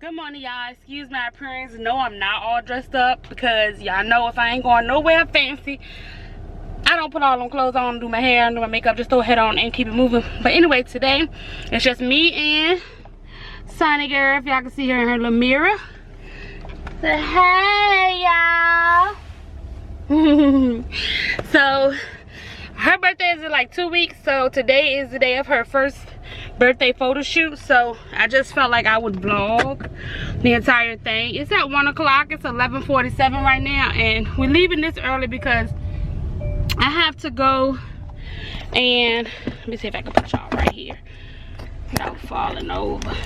Good morning, y'all. Excuse my appearance. No, I'm not all dressed up because y'all know if I ain't going nowhere fancy, I don't put all them clothes on, do my hair, and do my makeup, just throw a head on and keep it moving. But anyway, today it's just me and Sunny Girl, if y'all can see her in her little mirror. Say hey, y'all. So her birthday is in like 2 weeks, so today is the day of her first birthday photo shoot, so I just felt like I would vlog the entire thing. It's at 1 o'clock. It's 11:47 right now, and we're leaving this early because I have to go and let me see if I can put y'all right here without falling over.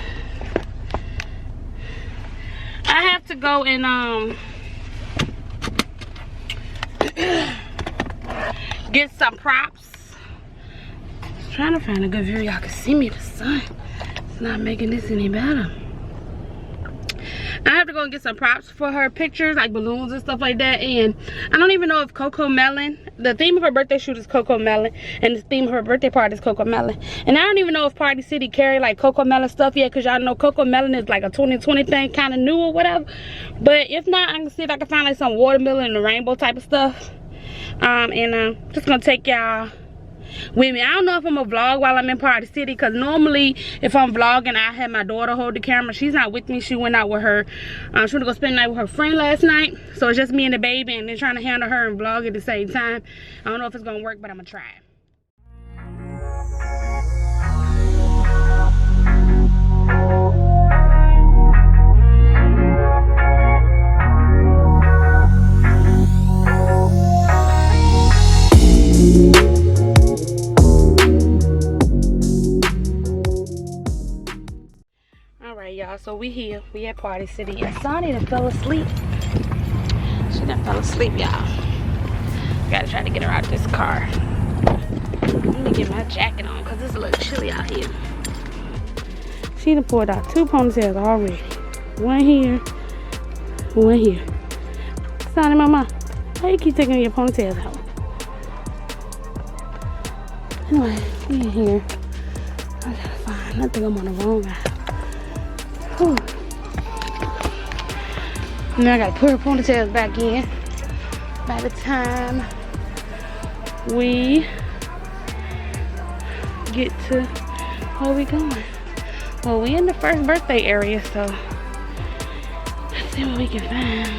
I have to go and get some props. Trying to find a good view y'all can see me. The sun, it's not making this any better. I have to go and get some props for her pictures, like balloons and stuff like that. And I don't even know if Coco Melon, the theme of her birthday shoot is Coco Melon, and the theme of her birthday party is Coco Melon. And I don't even know if Party City carry like Coco Melon stuff yet, because y'all know Coco Melon is like a 2020 thing, kind of new or whatever. But if not, I can see if I can find like some watermelon and rainbow type of stuff. Just gonna take y'all with me. I don't know if I'm gonna vlog while I'm in Party City, because normally if I'm vlogging I have my daughter hold the camera. She's not with me. She went out with her she went to go spend the night with her friend last night, so it's just me and the baby, and then trying to handle her and vlog at the same time. I don't know if it's gonna work, but I'm gonna try. Y'all, so we here, we at Party City, and Sonny done fell asleep. She done fell asleep, y'all. Gotta try to get her out of this car. Let me get my jacket on because it's a little chilly out here. She done poured out 2 ponytails already. One here, one here. Sonny, mama, why you keep taking your ponytails out? Anyway, we in here. I gotta find, I think I'm on the wrong guy. Whew. Now I gotta put her ponytails back in. By the time we get to where we going. Well, we in the first birthday area, so let's see what we can find.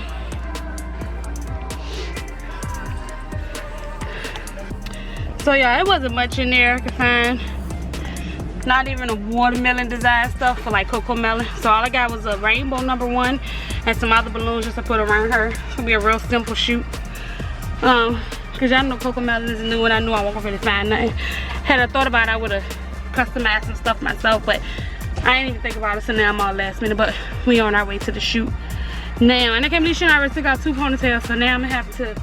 So yeah, it wasn't much in there I could find. Not even a watermelon design stuff for like Coco Melon. So all I got was a rainbow #1 and some other balloons just to put around her. It's gonna be a real simple shoot. Cause y'all know Coco Melon is new and I knew I wasn't really find nothing. Had I thought about it, I would have customized some stuff myself, but I didn't even think about it, so now I'm all last minute. But we on our way to the shoot now. And I can't believe she already took out 2 ponytails, so now I'm gonna have to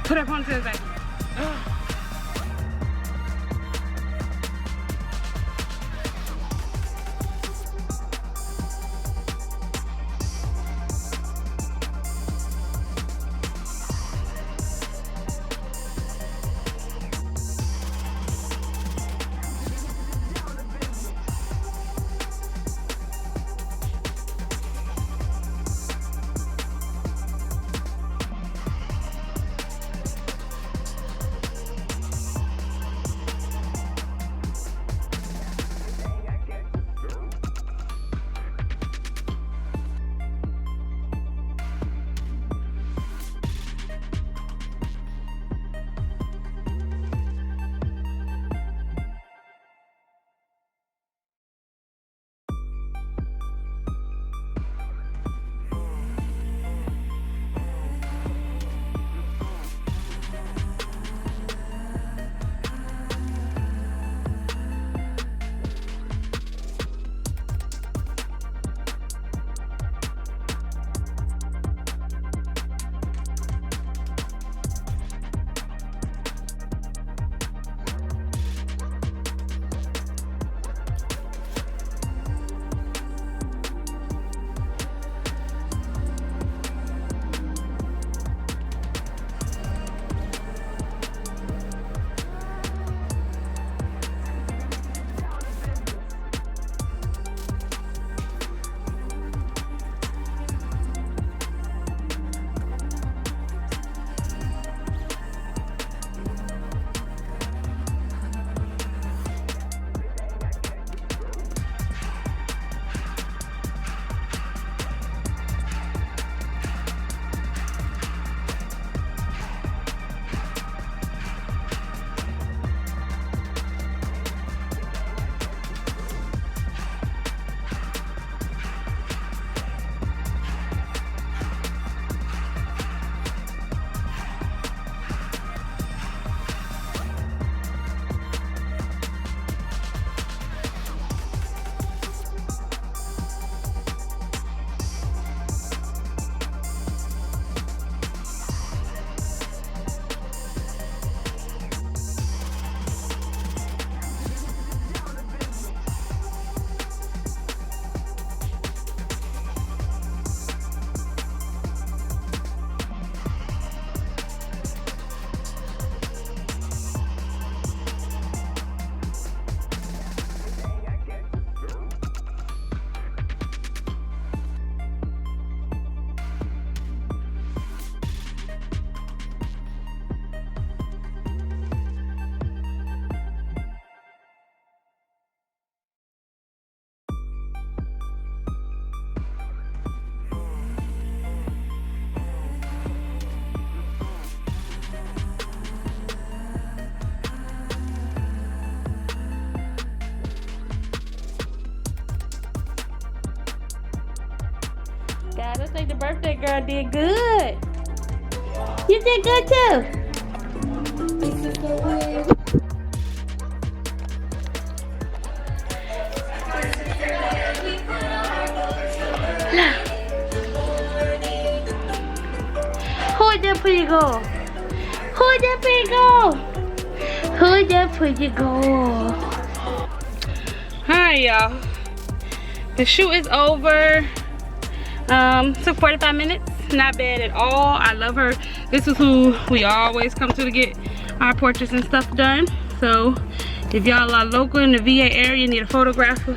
put her ponytails back. Ugh. God, I think the birthday girl did good. You did good too. Who's that pretty girl? Who's that pretty girl? Who's that pretty girl? Alright, y'all. The shoot is over. Took 45 minutes. Not bad at all. I love her. This is who we always come to get our portraits and stuff done. So if y'all are local in the VA area, need a photographer,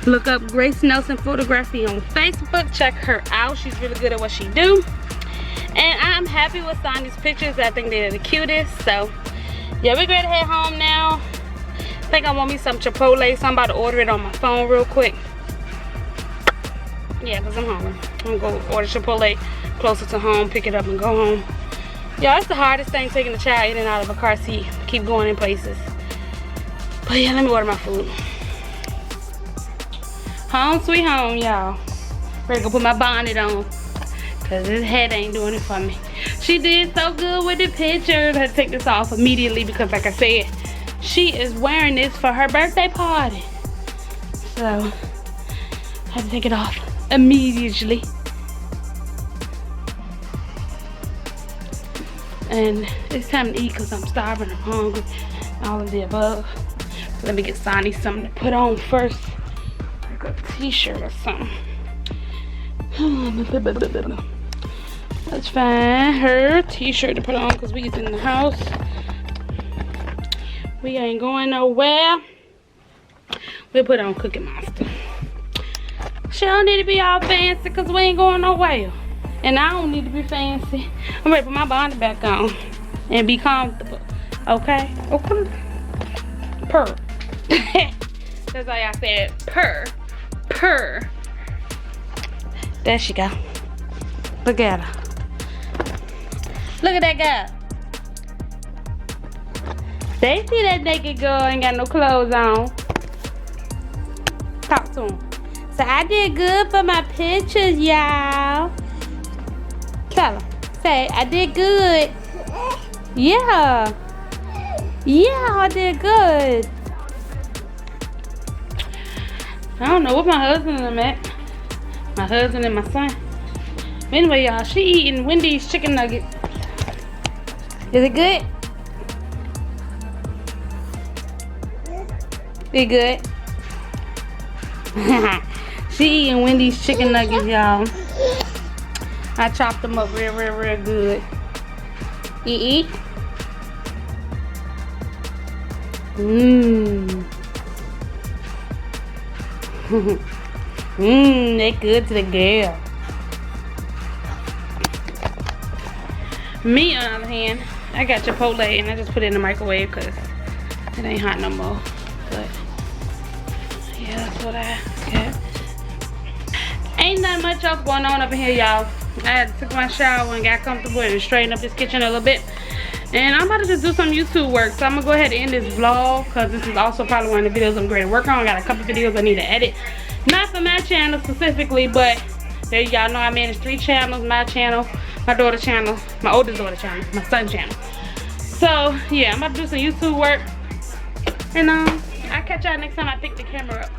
look up Grace Nelson Photography on Facebook. Check her out. She's really good at what she do. And I'm happy with Sonny's pictures. I think they're the cutest. So yeah, we're ready to head home now. I think I want me some Chipotle, so I'm about to order it on my phone real quick. Yeah, because I'm hungry. I'm going to go order Chipotle closer to home, pick it up and go home. Y'all, it's the hardest thing, taking a child in and out of a car seat. Keep going in places. But yeah, let me order my food. Home sweet home, y'all. Ready to go put my bonnet on, because this head ain't doing it for me. She did so good with the pictures. I had to take this off immediately because, like I said, she is wearing this for her birthday party. So I had to take it off immediately. And it's time to eat because I'm starving, I'm hungry, all of the above. Let me get Sonny something to put on first, like a t-shirt or something. Let's find her t-shirt to put on because we in the house. We ain't going nowhere. We'll put on Cookie Monster. She don't need to be all fancy because we ain't going nowhere. And I don't need to be fancy. I'm ready to put my bonnet back on and be comfortable. Okay? Okay? Purr. That's why I said purr. Purr. There she go. Look at her. Look at that girl. They see that naked girl ain't got no clothes on. Talk to him. So I did good for my pictures, y'all. Tell her. Say, I did good. Yeah. Yeah, I did good. I don't know what my husband and them at. My husband and my son. But anyway, y'all, she eating Wendy's chicken nugget. Is it good? Is it good? She eating Wendy's chicken nuggets, y'all. I chopped them up real good. Eat. Mmm. Mmm, they good to the girl. Me, on the other hand, I got Chipotle and I just put it in the microwave because it ain't hot no more. But yeah, that's what I got. Ain't not much else going on up in here, y'all. I had took my shower and got comfortable and straightened up this kitchen a little bit. And I'm about to just do some YouTube work. So I'm going to go ahead and end this vlog because this is also probably one of the videos I'm going to work on. I got a couple videos I need to edit. Not for my channel specifically, but there y'all know I manage 3 channels. My channel, my daughter's channel, my oldest daughter's channel, my son's channel. So yeah, I'm about to do some YouTube work. And I'll catch y'all next time I pick the camera up.